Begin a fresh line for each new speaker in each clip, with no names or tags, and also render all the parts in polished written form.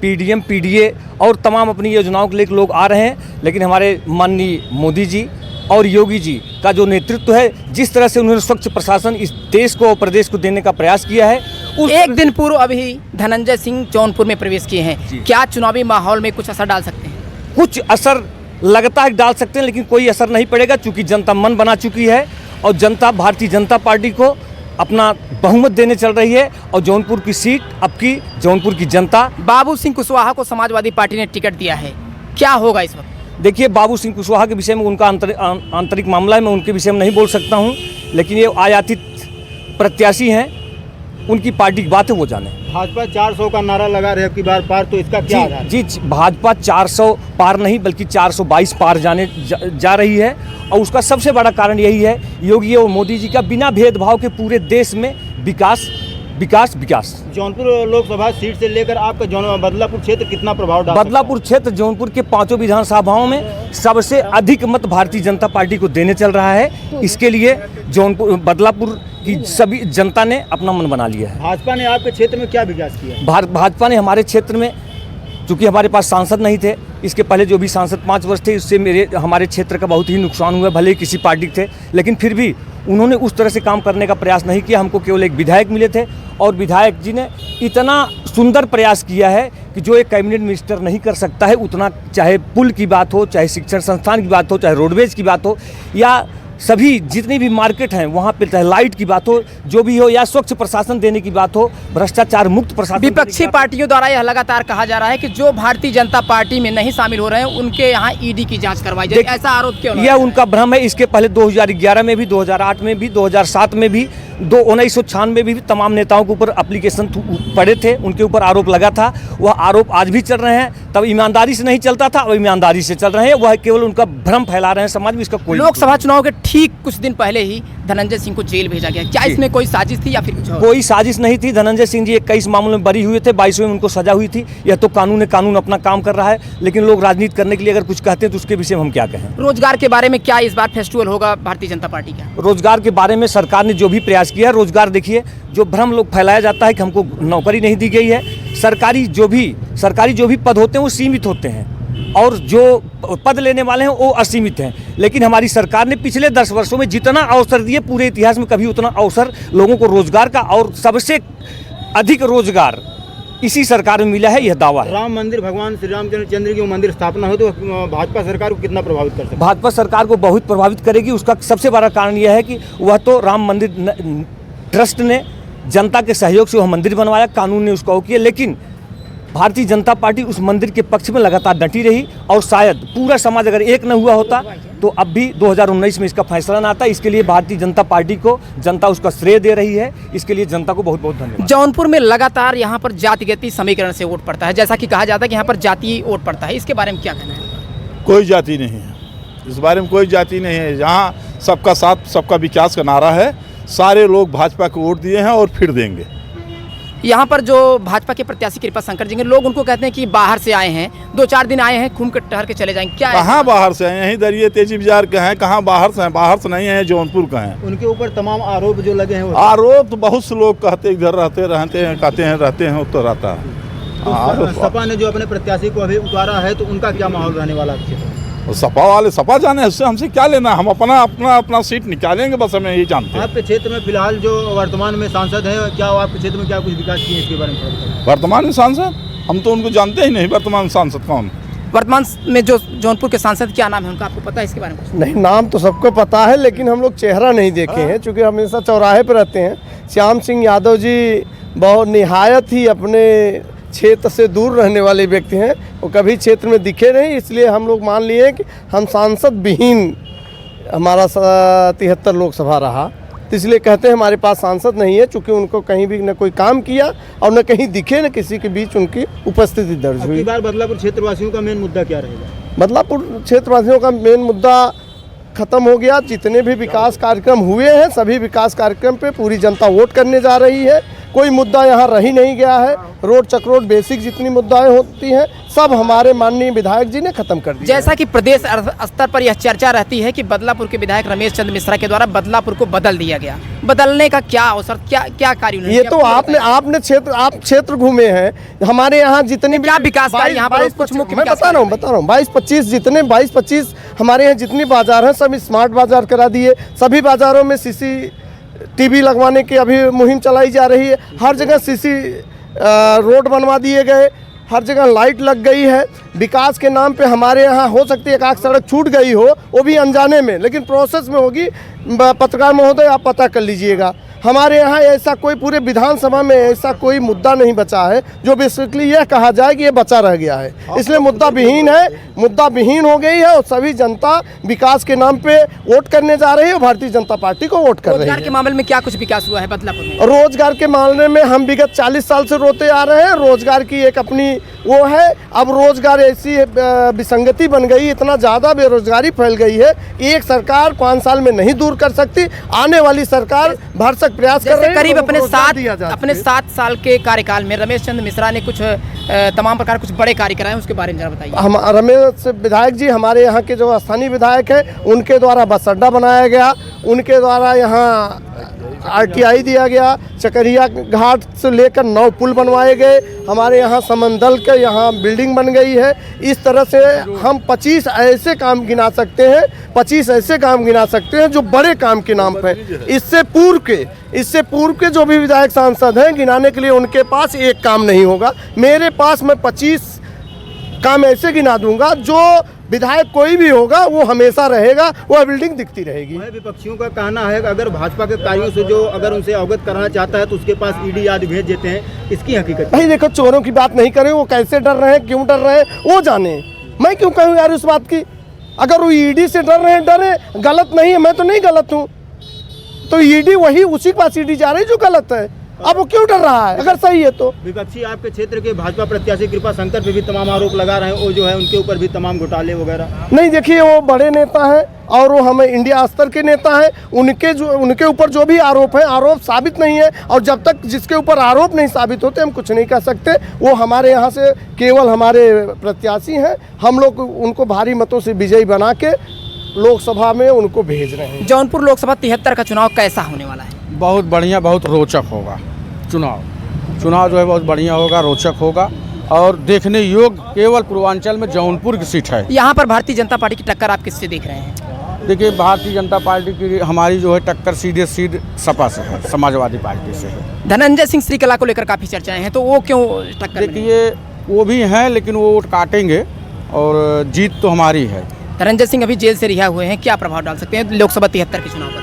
PDM, PDA और तमाम अपनी योजनाओं के लेकर लोग आ रहे हैं, लेकिन हमारे माननीय मोदी जी और योगी जी का जो नेतृत्व है, जिस तरह से उन्होंने स्वच्छ प्रशासन इस देश को और प्रदेश को देने का प्रयास किया है,
एक दिन पूर्व अभी धनंजय सिंह जौनपुर में प्रवेश किए हैं, क्या चुनावी माहौल में कुछ असर डाल सकते हैं?
कुछ असर लगता है डाल सकते हैं, लेकिन कोई असर नहीं पड़ेगा, क्योंकि जनता मन बना चुकी है और जनता भारतीय जनता पार्टी को अपना बहुमत देने चल रही है। और जौनपुर की सीट अब की जौनपुर की जनता,
बाबू सिंह कुशवाहा को समाजवादी पार्टी ने टिकट दिया है, क्या होगा इस वक्त?
देखिए, बाबू सिंह कुशवाहा के विषय में उनका आंतरिक मामला है, मैं उनके विषय में नहीं बोल सकता हूं, लेकिन ये आयातित प्रत्याशी हैं, उनकी पार्टी की बात है, वो जाने।
भाजपा 400 का नारा लगा रहे अब की बार पार, तो इसका क्या आधार है?
जी, भाजपा 400 पार नहीं बल्कि 422 पार जाने जा रही है, और उसका सबसे बड़ा कारण यही है योगी और मोदी जी का बिना भेदभाव के पूरे देश में विकास विकास विकास।
जौनपुर लोकसभा सीट से लेकर आपका बदलापुर क्षेत्र कितना प्रभाव डाल?
बदलापुर क्षेत्र जौनपुर के 5 विधानसभाओं में सबसे अधिक मत भारतीय जनता पार्टी को देने चल रहा है। इसके लिए जौनपुर बदलापुर की सभी जनता ने अपना मन बना लिया है।
भाजपा ने आपके क्षेत्र में क्या विकास किया?
भाजपा ने हमारे क्षेत्र में, चूँकि हमारे पास सांसद नहीं थे, इसके पहले जो भी सांसद 5 वर्ष थे, उससे हमारे क्षेत्र का बहुत ही नुकसान हुआ, भले ही किसी पार्टी थे, लेकिन फिर भी उन्होंने उस तरह से काम करने का प्रयास नहीं किया। हमको केवल एक विधायक मिले थे, और विधायक जी ने इतना सुंदर प्रयास किया है कि जो एक कैबिनेट मिनिस्टर नहीं कर सकता है उतना, चाहे पुल की बात हो, चाहे शिक्षण संस्थान की बात हो, चाहे रोडवेज की बात हो, या सभी जितनी भी मार्केट हैं वहाँ पे, चाहे लाइट की बात हो, जो भी हो, या स्वच्छ प्रशासन देने की बात हो, भ्रष्टाचार मुक्त प्रशासन।
विपक्षी पार्टियों द्वारा यह लगातार कहा जा रहा है कि जो भारतीय जनता पार्टी में नहीं शामिल हो रहे हैं उनके यहाँ ईडी की जांच करवाई जाए, ऐसा आरोप क्यों?
यह उनका भ्रम है। इसके पहले 2011 में भी, 2008 में भी, 2007 में भी, 1996 में भी तमाम नेताओं के ऊपर एप्लीकेशन पड़े थे, उनके ऊपर आरोप लगा था। वह आरोप आज भी चल रहे हैं। तब ईमानदारी से नहीं चलता था, अब ईमानदारी से चल रहे हैं। वह केवल उनका भ्रम फैला रहे हैं समाज में, इसका कोई।
लोकसभा चुनाव के ठीक कुछ दिन पहले ही धनंजय सिंह को जेल भेजा गया, क्या इसमें कोई साजिश थी या फिर कुछ और?
कोई साजिश नहीं थी। धनंजय सिंह जी 21 मामलों में बरी हुए थे, 22वें में उनको सजा हुई थी। यह तो कानून अपना काम कर रहा है, लेकिन लोग राजनीति करने के लिए अगर कुछ कहते हैं तो उसके विषय में हम क्या कहें।
रोजगार के बारे में क्या इस बार फेस्टिवल होगा भारतीय जनता पार्टी का?
रोजगार के बारे में सरकार ने जो भी प्रयास किया, रोजगार देखिए, जो भ्रम लोग फैलाया जाता है कि हमको नौकरी नहीं दी गई है। सरकारी जो भी पद होते हैं वो सीमित होते हैं, और जो पद लेने वाले हैं वो असीमित हैं। लेकिन हमारी सरकार ने पिछले 10 वर्षों में जितना अवसर दिए, पूरे इतिहास में कभी उतना अवसर लोगों को रोजगार का, और सबसे अधिक रोजगार इसी सरकार में मिला है, यह दावा है।
राम मंदिर, भगवान श्री रामचंद्र की मंदिर स्थापना हो तो भाजपा सरकार को कितना प्रभावित कर सकती है?
भाजपा सरकार को बहुत प्रभावित करेगी। उसका सबसे बड़ा कारण यह है कि वह तो राम मंदिर ट्रस्ट ने जनता के सहयोग से वह मंदिर बनवाया, कानून ने उसका वो किया, लेकिन भारतीय जनता पार्टी उस मंदिर के पक्ष में लगातार डटी रही। और शायद पूरा समाज अगर एक न हुआ होता तो अब भी 2019 में इसका फैसला ना आता। इसके लिए भारतीय जनता पार्टी को जनता उसका श्रेय दे रही है। इसके लिए जनता को बहुत बहुत धन्यवाद।
जौनपुर में लगातार यहाँ पर जातिगत समीकरण से वोट पड़ता है, जैसा कि कहा जाता है कि यहाँ पर जातीय वोट पड़ता है, इसके बारे में क्या कहना है?
कोई जाति नहीं है, इस बारे में कोई जाति नहीं है। यहाँ सबका साथ सबका विकास का नारा है। सारे लोग भाजपा को वोट दिए हैं और फिर देंगे।
यहाँ पर जो भाजपा के प्रत्याशी कृपा शंकर जी, लोग उनको कहते हैं कि बाहर से आए हैं, 2-4 दिन आए हैं, घूम कर टहल के चले जाएंगे, क्या?
कहाँ बाहर से आए? यहीं दरिये तेजी बाजार के हैं। कहाँ बाहर से हैं? बाहर से नहीं है, जौनपुर का है।
उनके ऊपर तमाम आरोप जो लगे हैं,
आरोप तो बहुत से लोग कहते इधर रहते हैं, कहते हैं रहते हैं, तो रहता है।
तो सपा ने जो अपने प्रत्याशी को अभी उतारा है, तो उनका क्या माहौल रहने वाला है?
सपा वाले सपा जाने, उससे हमसे क्या लेना? हम अपना सीट निकालेंगे, बस हमें यही जानते हैं।
आपके क्षेत्र में फिलहाल जो वर्तमान में सांसद है, क्या आपके क्षेत्र में क्या कुछ विकास किए, इसके बारे में बताइए।
वर्तमान में सांसद हम तो उनको जानते ही नहीं। वर्तमान सांसद कौन?
वर्तमान में जो जौनपुर के सांसद क्या नाम है उनका, आपको पता है इसके बारे में?
नहीं, नाम तो सबको पता है, लेकिन हम लोग चेहरा नहीं देखे हैं, क्योंकि हमेशा चौराहे पर रहते हैं। श्याम सिंह यादव जी बहुत निहायत ही अपने क्षेत्र से दूर रहने वाले व्यक्ति हैं, वो कभी क्षेत्र में दिखे नहीं, इसलिए हम लोग मान लिए कि हम सांसद विहीन हमारा 73 लोकसभा रहा, तो इसलिए कहते हैं हमारे पास सांसद नहीं है, चूँकि उनको कहीं भी न कोई काम किया और न कहीं दिखे, न किसी के बीच उनकी उपस्थिति दर्ज हुई।
बार बदलापुर क्षेत्रवासियों का मेन मुद्दा क्या रहेगा?
बदलापुर क्षेत्रवासियों का मेन मुद्दा खत्म हो गया। जितने भी विकास कार्यक्रम हुए हैं, सभी विकास कार्यक्रम पे पूरी जनता वोट करने जा रही है। कोई मुद्दा यहाँ रह ही नहीं गया है। रोड चक्रोड बेसिक जितनी मुद्दाएं होती हैं सब हमारे माननीय विधायक जी ने खत्म कर दिया।
जैसा कि प्रदेश स्तर पर यह चर्चा रहती है कि बदलापुर के विधायक रमेश चंद्र मिश्रा के द्वारा बदलापुर को बदल दिया गया, बदलने का क्या अवसर, क्या कार्य उन्होंने
ये
किया?
तो आपने क्षेत्र घूमे हैं। हमारे यहाँ जितनी
क्या विकास कार्य यहाँ पर कुछ मुख्य
मैं
विकास
बता रहा हूँ 22-25 हमारे यहाँ जितने बाजार हैं सब स्मार्ट बाजार करा दिए। सभी बाजारों में CCTV लगवाने की अभी मुहिम चलाई जा रही है। हर जगह CC रोड बनवा दिए गए, हर जगह लाइट लग गई है। विकास के नाम पे हमारे यहाँ हो सकती है एक सड़क छूट गई हो, वो भी अनजाने में, लेकिन प्रोसेस में होगी। पत्रकार महोदय आप पता कर लीजिएगा, हमारे यहाँ ऐसा कोई पूरे विधानसभा में ऐसा कोई मुद्दा नहीं बचा है जो बेसिकली यह कहा जाए कि ये बचा रह गया है। इसलिए मुद्दा विहीन हो गई है और सभी जनता विकास के नाम पे वोट करने जा रही है और भारतीय जनता पार्टी को वोट कर रही
रोजगार
है।
के मामले में क्या कुछ विकास हुआ है बदलापुर में?
रोजगार के मामले में हम विगत 40 साल से रोते आ रहे हैं। रोजगार की एक अपनी वो है। अब रोजगार ऐसी विसंगति बन गई, इतना ज़्यादा बेरोजगारी फैल गई है, एक सरकार 5 साल में नहीं दूर कर सकती। आने वाली सरकार भरसक प्रयास कर रही है।
करीब अपने 7 साल के कार्यकाल में रमेश चंद्र मिश्रा ने कुछ तमाम प्रकार कुछ बड़े कार्य कराए, उसके बारे में जरा बताइए।
हम रमेश विधायक जी हमारे यहाँ के जो स्थानीय विधायक हैं, उनके द्वारा बस अड्डा बनाया गया, उनके द्वारा यहाँ RTI दिया गया, चकरिया घाट से लेकर 9 पुल बनवाए गए, हमारे यहाँ समंदल के यहाँ बिल्डिंग बन गई है। इस तरह से हम 25 ऐसे काम गिना सकते हैं जो बड़े काम के नाम पे। इससे पूर्व के जो भी विधायक सांसद हैं गिनाने के लिए उनके पास एक काम नहीं होगा। मेरे पास मैं 25 काम ऐसे गिना दूंगा जो विधायक कोई भी होगा वो हमेशा रहेगा, वह बिल्डिंग दिखती रहेगी।
विपक्षियों का कहना है कि अगर भाजपा के कार्यों से जो अगर उनसे अवगत कराना चाहता है तो उसके पास ED आदि भेज देते हैं, इसकी हकीकत
भाई देखो, चोरों की बात नहीं करें, वो कैसे डर रहे हैं, क्यों डर रहे हैं वो जाने। मैं क्यों कहूँ यार उस बात की? अगर वो ED से डर रहे गलत नहीं है, मैं तो नहीं गलत हूँ, तो ED वही उसी के पास ED जा रही जो गलत है। अब वो क्यों डर रहा है अगर सही है तो?
विपक्षी आपके क्षेत्र के भाजपा प्रत्याशी कृपा शंकर पे भी तमाम आरोप लगा रहे हैं, वो जो है उनके ऊपर भी तमाम घोटाले वगैरह।
नहीं, देखिए वो बड़े नेता हैं और वो हमें इंडिया स्तर के नेता हैं। उनके ऊपर जो भी आरोप है, आरोप साबित नहीं है, और जब तक जिसके ऊपर आरोप नहीं साबित होते हम कुछ नहीं कर सकते। वो हमारे यहाँ से केवल हमारे प्रत्याशी हैं, हम लोग उनको भारी मतों से विजयी बना के लोकसभा में उनको भेज रहे हैं।
जौनपुर लोकसभा 73 का चुनाव कैसा होने वाला है?
बहुत बढ़िया, बहुत रोचक होगा चुनाव जो है बहुत बढ़िया होगा, रोचक होगा और देखने योग्य केवल पूर्वांचल में जौनपुर की सीट है।
यहाँ पर भारतीय जनता पार्टी की टक्कर आप किससे देख रहे हैं?
देखिए, भारतीय जनता पार्टी की हमारी जो है टक्कर सीधे सपा से है, समाजवादी पार्टी से है।
धनंजय सिंह श्रीकला को लेकर काफ़ी चर्चाएं हैं, तो वो क्यों टक्कर?
देखिए, वो भी हैं लेकिन वो वोट काटेंगे और जीत तो हमारी है।
धनंजय सिंह अभी जेल से रिहा हुए हैं, क्या प्रभाव डाल सकते हैं लोकसभा 73 के चुनाव पर?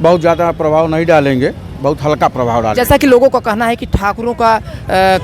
बहुत ज़्यादा प्रभाव नहीं डालेंगे, बहुत हल्का प्रभाव डालेंगे।
जैसा कि लोगों का कहना है कि ठाकुरों का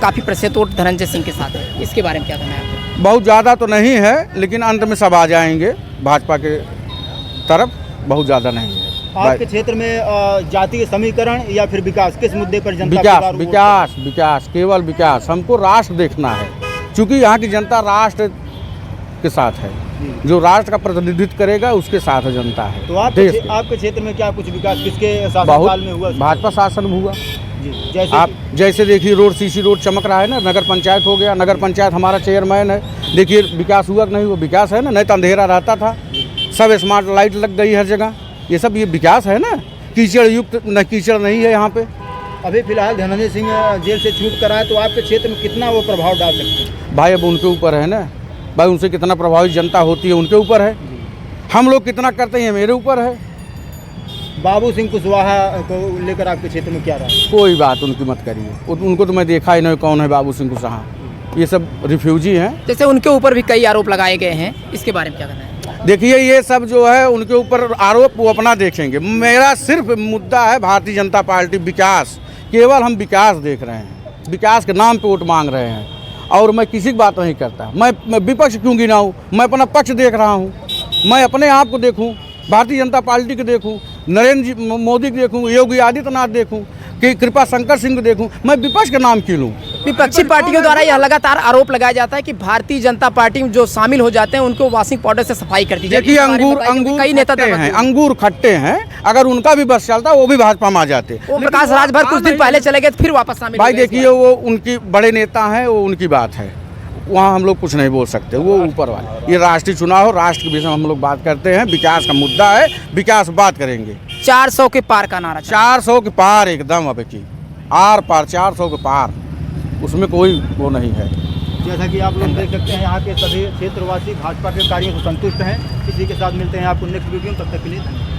काफ़ी प्रतिशत वोट धनंजय सिंह के साथ है, इसके बारे में क्या कहना है आपको?
बहुत ज़्यादा तो नहीं है, लेकिन अंत में सब आ जाएंगे भाजपा के तरफ, बहुत ज़्यादा नहीं है।
आपके क्षेत्र में जातीय समीकरण या फिर विकास, किस मुद्दे पर जनता
विकास, केवल विकास। हमको राष्ट्र देखना है, क्योंकि यहाँ की जनता राष्ट्र के साथ है, जो राष्ट्र का प्रतिनिधित्व करेगा उसके साथ जनता है।
तो आपके क्षेत्र में क्या कुछ विकास किसके शासनकाल में हुआ?
भाजपा शासन में हुआ।
जैसे
आप जैसे देखिए, रोड CC रोड चमक रहा है ना, नगर पंचायत हो गया, नगर पंचायत हमारा चेयरमैन है। देखिए विकास हुआ कि नहीं हुआ? विकास है ना, नहीं तो अंधेरा रहता था, सब स्मार्ट लाइट लग गई हर जगह, ये सब ये विकास है ना। कीचड़ युक्त न कीचड़ नहीं है यहाँ पे।
अभी फिलहाल धनंजय सिंह जेल से छूट कर आए, तो आपके क्षेत्र में कितना वो प्रभाव डाल सकते हैं?
भाई अब उनके ऊपर है ना, भाई उनसे कितना प्रभावित जनता होती है उनके ऊपर है, हम लोग कितना करते हैं मेरे ऊपर है।
बाबू सिंह कुशवाहा को लेकर आपके क्षेत्र में क्या रहा?
कोई बात उनकी मत करिए, उनको तो मैं देखा ही नहीं कौन है बाबू सिंह कुशवाहा, ये सब रिफ्यूजी हैं।
जैसे उनके ऊपर भी कई आरोप लगाए गए हैं, इसके बारे में क्या कहना है?
देखिए, ये सब जो है उनके ऊपर आरोप वो अपना देखेंगे, मेरा सिर्फ मुद्दा है भारतीय जनता पार्टी विकास। केवल हम विकास देख रहे हैं, विकास के नाम पे वोट मांग रहे हैं, और मैं किसी की बात नहीं करता। मैं विपक्ष क्यों गिनाऊं? मैं अपना पक्ष देख रहा हूं, मैं अपने आप को देखूं, भारतीय जनता पार्टी को देखूं, नरेंद्र मोदी को देखूं, योगी आदित्यनाथ देखूं, कि कृपा शंकर सिंह को देखूं, मैं विपक्ष का नाम क्यों लूं?
विपक्षी पार्टियों द्वारा यह लगातार आरोप लगाया जाता है कि भारतीय जनता पार्टी में जो शामिल हो जाते हैं उनको वॉशिंग पाउडर से सफाई कर दी जाती है।
देखिए
इस बारे में बताइए, क्योंकि कई नेता
खट्टे हैं,
दबंग हैं।
अंगूर खट्टे हैं, अगर उनका भी बस चलता वो भी भाजपा में आ जाते।
ओम प्रकाश राजभर कुछ दिन पहले चले गए, फिर वापस शामिल
भाई
हो गए इस
देखिए, वो उनकी बड़े नेता हैं, वो उनकी बात है, वहाँ हम लोग कुछ नहीं बोल सकते, वो ऊपर वाले। ये राष्ट्रीय चुनाव, राष्ट्र के विषय में हम लोग बात करते हैं, विकास का मुद्दा है, विकास बात करेंगे।
बार। 400 के पार का नारा
400 के पार एकदम, अब की आर पार 400 के पार, उसमें कोई वो नहीं है।
जैसा कि आप लोग देख सकते हैं, यहाँ के सभी क्षेत्रवासी भाजपा के कार्यों से संतुष्ट हैं। इसी के साथ मिलते हैं आपको नेक्स्ट वीडियो में, तब तक के लिए धन्यवाद।